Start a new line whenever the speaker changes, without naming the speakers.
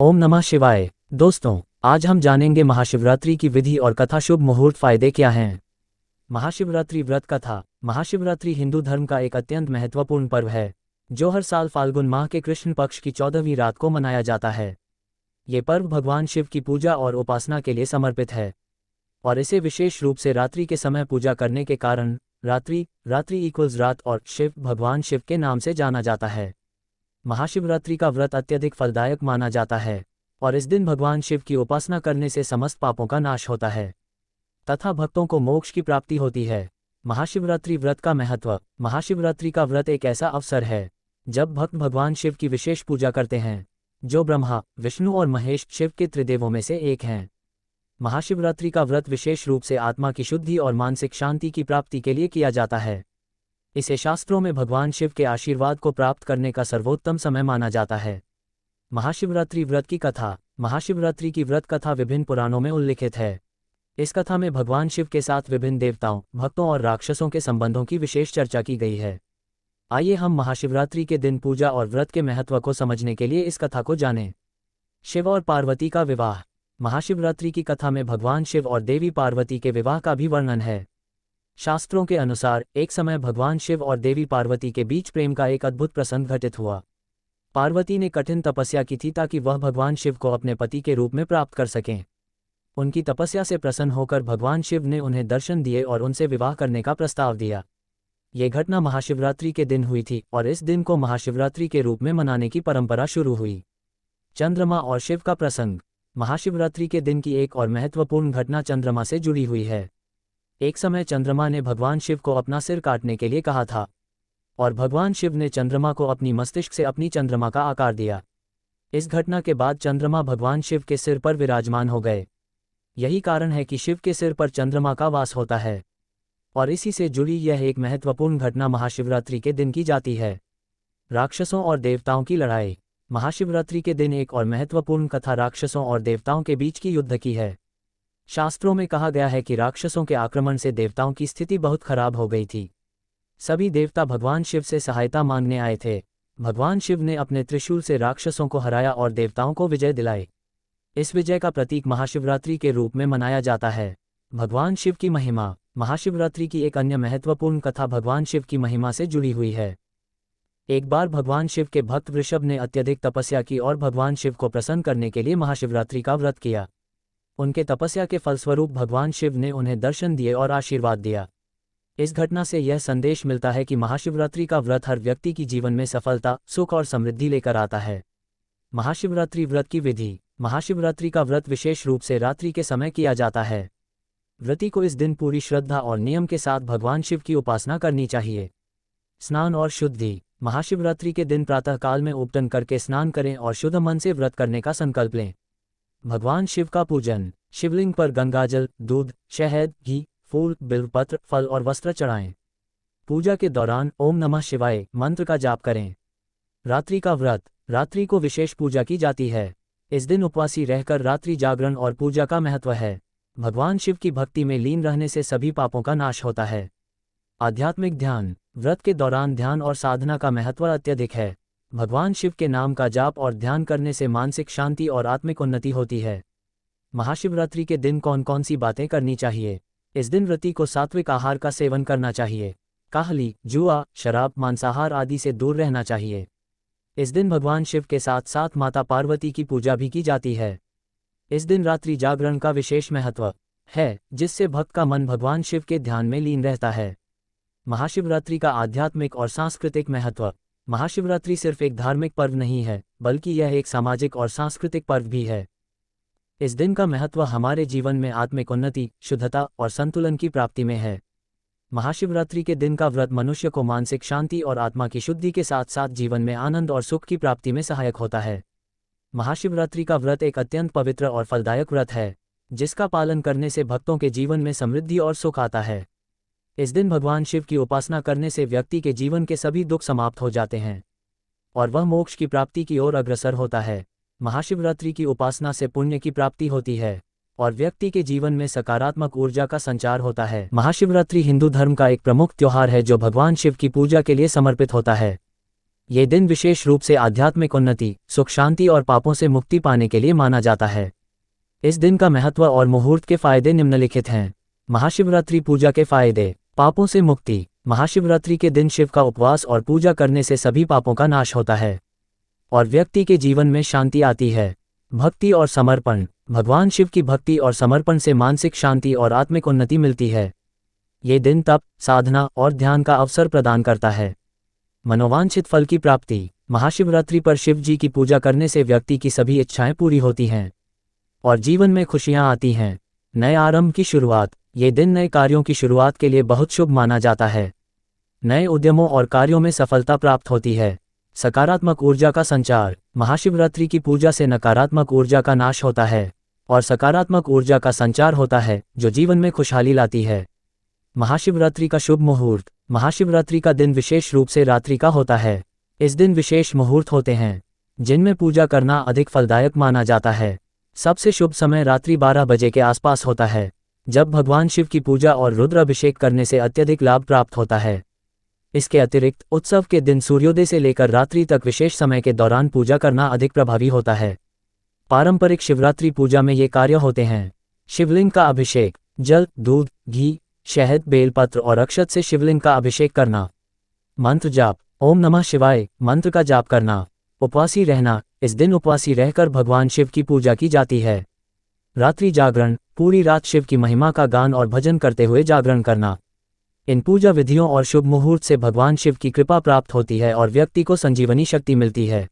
ओम नमः शिवाय। दोस्तों, आज हम जानेंगे महाशिवरात्रि की विधि और कथा। शुभ मुहूर्त फायदे क्या हैं। महाशिवरात्रि व्रत कथा। महाशिवरात्रि हिंदू धर्म का एक अत्यंत महत्वपूर्ण पर्व है जो हर साल फाल्गुन माह के कृष्ण पक्ष की 14वीं रात को मनाया जाता है। ये पर्व भगवान शिव की पूजा और उपासना के लिए समर्पित है और इसे विशेष रूप से रात्रि के समय पूजा करने के कारण रात्रि रात और शिव भगवान शिव के नाम से जाना जाता है। महाशिवरात्रि का व्रत अत्यधिक फलदायक माना जाता है और इस दिन भगवान शिव की उपासना करने से समस्त पापों का नाश होता है तथा भक्तों को मोक्ष की प्राप्ति होती है। महाशिवरात्रि व्रत का महत्व। महाशिवरात्रि का व्रत एक ऐसा अवसर है जब भक्त भगवान शिव की विशेष पूजा करते हैं जो ब्रह्मा, विष्णु और महेश शिव के त्रिदेवों में से एक हैं। महाशिवरात्रि का व्रत विशेष रूप से आत्मा की शुद्धि और मानसिक शांति की प्राप्ति के लिए किया जाता है। इसे शास्त्रों में भगवान शिव के आशीर्वाद को प्राप्त करने का सर्वोत्तम समय माना जाता है। महाशिवरात्रि व्रत की कथा। महाशिवरात्रि की व्रत कथा विभिन्न पुराणों में उल्लिखित है। इस कथा में भगवान शिव के साथ विभिन्न देवताओं, भक्तों और राक्षसों के संबंधों की विशेष चर्चा की गई है। आइए हम महाशिवरात्रि के दिन पूजा और व्रत के महत्व को समझने के लिए इस कथा को जानें। शिव और पार्वती का विवाह। महाशिवरात्रि की कथा में भगवान शिव और देवी पार्वती के विवाह का भी वर्णन है। शास्त्रों के अनुसार एक समय भगवान शिव और देवी पार्वती के बीच प्रेम का एक अद्भुत प्रसंग घटित हुआ। पार्वती ने कठिन तपस्या की थी ताकि वह भगवान शिव को अपने पति के रूप में प्राप्त कर सकें। उनकी तपस्या से प्रसन्न होकर भगवान शिव ने उन्हें दर्शन दिए और उनसे विवाह करने का प्रस्ताव दिया। ये घटना महाशिवरात्रि के दिन हुई थी और इस दिन को महाशिवरात्रि के रूप में मनाने की परंपरा शुरू हुई। चंद्रमा और शिव का प्रसंग। महाशिवरात्रि के दिन की एक और महत्वपूर्ण घटना चंद्रमा से जुड़ी हुई है। एक समय चंद्रमा ने भगवान शिव को अपना सिर काटने के लिए कहा था और भगवान शिव ने चंद्रमा को अपनी मस्तिष्क से अपनी चंद्रमा का आकार दिया। इस घटना के बाद चंद्रमा भगवान शिव के सिर पर विराजमान हो गए। यही कारण है कि शिव के सिर पर चंद्रमा का वास होता है और इसी से जुड़ी यह एक महत्वपूर्ण घटना महाशिवरात्रि के दिन की जाती है। राक्षसों और देवताओं की लड़ाई। महाशिवरात्रि के दिन एक और महत्वपूर्ण कथा राक्षसों और देवताओं के बीच की युद्ध की है। शास्त्रों में कहा गया है कि राक्षसों के आक्रमण से देवताओं की स्थिति बहुत खराब हो गई थी। सभी देवता भगवान शिव से सहायता मांगने आए थे। भगवान शिव ने अपने त्रिशूल से राक्षसों को हराया और देवताओं को विजय दिलाई। इस विजय का प्रतीक महाशिवरात्रि के रूप में मनाया जाता है। भगवान शिव की महिमा। महाशिवरात्रि की एक अन्य महत्वपूर्ण कथा भगवान शिव की महिमा से जुड़ी हुई है। एक बार भगवान शिव के भक्त वृषभ ने अत्यधिक तपस्या की और भगवान शिव को प्रसन्न करने के लिए महाशिवरात्रि का व्रत किया। उनके तपस्या के फलस्वरूप भगवान शिव ने उन्हें दर्शन दिए और आशीर्वाद दिया। इस घटना से यह संदेश मिलता है कि महाशिवरात्रि का व्रत हर व्यक्ति की जीवन में सफलता, सुख और समृद्धि लेकर आता है। महाशिवरात्रि व्रत की विधि। महाशिवरात्रि का व्रत विशेष रूप से रात्रि के समय किया जाता है। व्रती को इस दिन पूरी श्रद्धा और नियम के साथ भगवान शिव की उपासना करनी चाहिए। स्नान और शुद्धि। महाशिवरात्रि के दिन प्रातःकाल में उपटन करके स्नान करें और शुद्ध मन से व्रत करने का संकल्प लें। भगवान शिव का पूजन। शिवलिंग पर गंगाजल, दूध, शहद, घी, फूल, बिल्वपत्र, फल और वस्त्र चढ़ाएं। पूजा के दौरान ओम नमः शिवाय मंत्र का जाप करें। रात्रि का व्रत। रात्रि को विशेष पूजा की जाती है। इस दिन उपवासी रहकर रात्रि जागरण और पूजा का महत्व है। भगवान शिव की भक्ति में लीन रहने से सभी पापों का नाश होता है। आध्यात्मिक ध्यान। व्रत के दौरान ध्यान और साधना का महत्व अत्यधिक है। भगवान शिव के नाम का जाप और ध्यान करने से मानसिक शांति और आत्मिक उन्नति होती है। महाशिवरात्रि के दिन कौन कौन सी बातें करनी चाहिए। इस दिन व्रती को सात्विक आहार का सेवन करना चाहिए। काहली, जुआ, शराब, मांसाहार आदि से दूर रहना चाहिए। इस दिन भगवान शिव के साथ साथ माता पार्वती की पूजा भी की जाती है। इस दिन रात्रि जागरण का विशेष महत्व है जिससे भक्त का मन भगवान शिव के ध्यान में लीन रहता है। महाशिवरात्रि का आध्यात्मिक और सांस्कृतिक महत्व। महाशिवरात्रि सिर्फ एक धार्मिक पर्व नहीं है बल्कि यह एक सामाजिक और सांस्कृतिक पर्व भी है। इस दिन का महत्व हमारे जीवन में आत्मिक उन्नति, शुद्धता और संतुलन की प्राप्ति में है। महाशिवरात्रि के दिन का व्रत मनुष्य को मानसिक शांति और आत्मा की शुद्धि के साथ साथ जीवन में आनंद और सुख की प्राप्ति में सहायक होता है। महाशिवरात्रि का व्रत एक अत्यंत पवित्र और फलदायक व्रत है जिसका पालन करने से भक्तों के जीवन में समृद्धि और सुख आता है। इस दिन भगवान शिव की उपासना करने से व्यक्ति के जीवन के सभी दुख समाप्त हो जाते हैं और वह मोक्ष की प्राप्ति की ओर अग्रसर होता है। महाशिवरात्रि की उपासना से पुण्य की प्राप्ति होती है और व्यक्ति के जीवन में सकारात्मक ऊर्जा का संचार होता है। महाशिवरात्रि हिंदू धर्म का एक प्रमुख त्योहार है जो भगवान शिव की पूजा के लिए समर्पित होता है। ये दिन विशेष रूप से आध्यात्मिक उन्नति, सुख शांति और पापों से मुक्ति पाने के लिए माना जाता है। इस दिन का महत्व और मुहूर्त के फायदे निम्नलिखित हैं। महाशिवरात्रि पूजा के फायदे। पापों से मुक्ति। महाशिवरात्रि के दिन शिव का उपवास और पूजा करने से सभी पापों का नाश होता है और व्यक्ति के जीवन में शांति आती है। भक्ति और समर्पण। भगवान शिव की भक्ति और समर्पण से मानसिक शांति और आत्मिक उन्नति मिलती है। ये दिन तप, साधना और ध्यान का अवसर प्रदान करता है। मनोवांछित फल की प्राप्ति। महाशिवरात्रि पर शिव जी की पूजा करने से व्यक्ति की सभी इच्छाएं पूरी होती हैं और जीवन में खुशियां आती हैं। नए आरंभ की शुरुआत। ये दिन नए कार्यों की शुरुआत के लिए बहुत शुभ माना जाता है। नए उद्यमों और कार्यों में सफलता प्राप्त होती है। सकारात्मक ऊर्जा का संचार। महाशिवरात्रि की पूजा से नकारात्मक ऊर्जा का नाश होता है और सकारात्मक ऊर्जा का संचार होता है, जो जीवन में खुशहाली लाती है। महाशिवरात्रि का शुभ मुहूर्त। महाशिवरात्रि का दिन विशेष रूप से रात्रि का होता है। इस दिन विशेष मुहूर्त होते हैं जिनमें पूजा करना अधिक फलदायक माना जाता है। सबसे शुभ समय रात्रि 12 बजे के आसपास होता है, जब भगवान शिव की पूजा और रुद्र अभिषेक करने से अत्यधिक लाभ प्राप्त होता है। इसके अतिरिक्त उत्सव के दिन सूर्योदय से लेकर रात्रि तक विशेष समय के दौरान पूजा करना अधिक प्रभावी होता है। पारंपरिक शिवरात्रि पूजा में ये कार्य होते हैं। शिवलिंग का अभिषेक। जल, दूध, घी, शहद, बेलपत्र और अक्षत से शिवलिंग का अभिषेक करना। मंत्र जाप। ओम नमः शिवाय मंत्र का जाप करना। उपवासी रहना। इस दिन उपवासी रहकर भगवान शिव की पूजा की जाती है। रात्रि जागरण। पूरी रात शिव की महिमा का गान और भजन करते हुए जागरण करना। इन पूजा विधियों और शुभ मुहूर्त से भगवान शिव की कृपा प्राप्त होती है और व्यक्ति को संजीवनी शक्ति मिलती है।